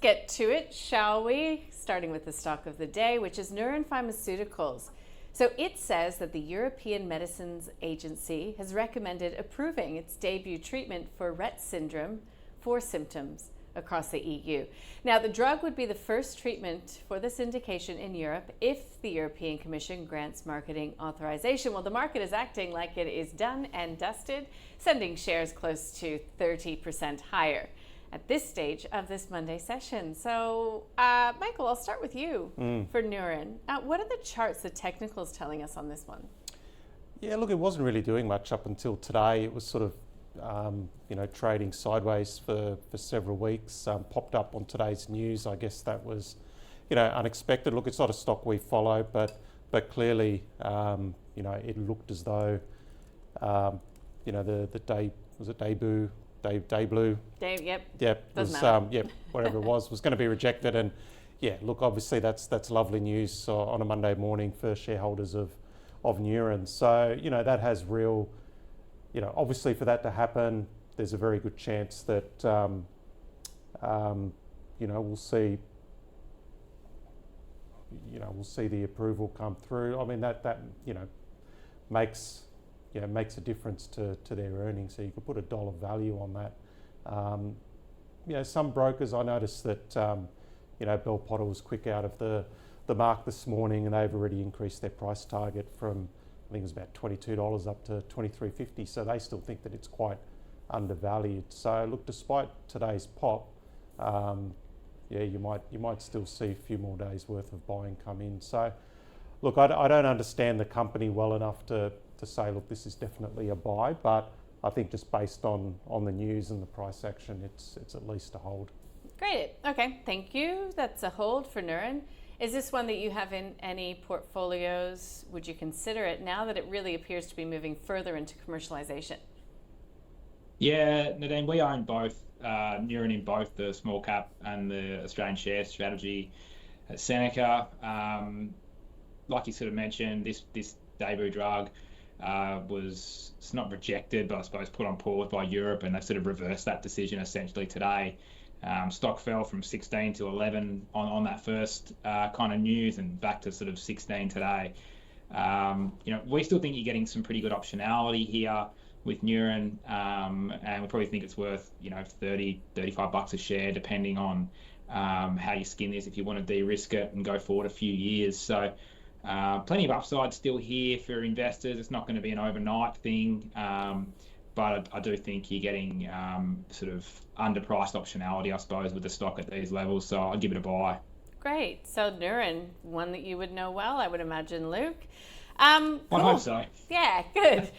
get to it, shall we? Starting with the stock of the day, which is Neuren Pharmaceuticals. So it says that the European Medicines Agency has recommended approving its debut treatment for Rett syndrome for symptoms across the EU. Now, the drug would be the first treatment for this indication in Europe if the European Commission grants marketing authorization. Well, the market is acting like it is done and dusted, sending shares close to 30% higher at this stage of this Monday session. So, Michael, I'll start with you for Neuren. What are the charts, the technicals telling us on this one? Yeah, look, it wasn't really doing much up until today. It was sort of trading sideways for several weeks, popped up on today's news. I guess that was, unexpected. Look, it's not a stock we follow, but clearly, it looked as though, the Debut, whatever it was going to be rejected. And yeah, look, obviously that's lovely news on a Monday morning for shareholders of Neuren. So, that has real, obviously for that to happen, there's a very good chance that, we'll see the approval come through. I mean, that makes a difference to their earnings. So you could put a dollar value on that. Some brokers, I noticed that, Bell Potter was quick out of the mark this morning, and they've already increased their price target from, I think it was about $22 up to $23.50. So they still think that it's quite undervalued. So look, despite today's pop, you might still see a few more days worth of buying come in. So look, I don't understand the company well enough to say, look, this is definitely a buy, but I think just based on the news and the price action, it's at least a hold. Great. Okay, thank you. That's a hold for Neuren. Is this one that you have in any portfolios? Would you consider it now that it really appears to be moving further into commercialization? Yeah, Nadine, we own both Neuren in both the small cap and the Australian share strategy at Seneca. Like you sort of mentioned, this debut drug it's not rejected, but I suppose put on pause by Europe, and they've sort of reversed that decision essentially today. Stock fell from 16 to 11 on that first kind of news, and back to sort of 16 today. We still think you're getting some pretty good optionality here with Neuren, and we probably think it's worth $30-35 a share, depending on how you skin this, if you want to de-risk it and go forward a few years. So plenty of upside still here for investors. It's not going to be an overnight thing, but I do think you're getting sort of underpriced optionality, I suppose, with the stock at these levels. So I'd give it a buy. Great. So Neuren, one that you would know well, I would imagine, Luke. I hope so. Yeah, good.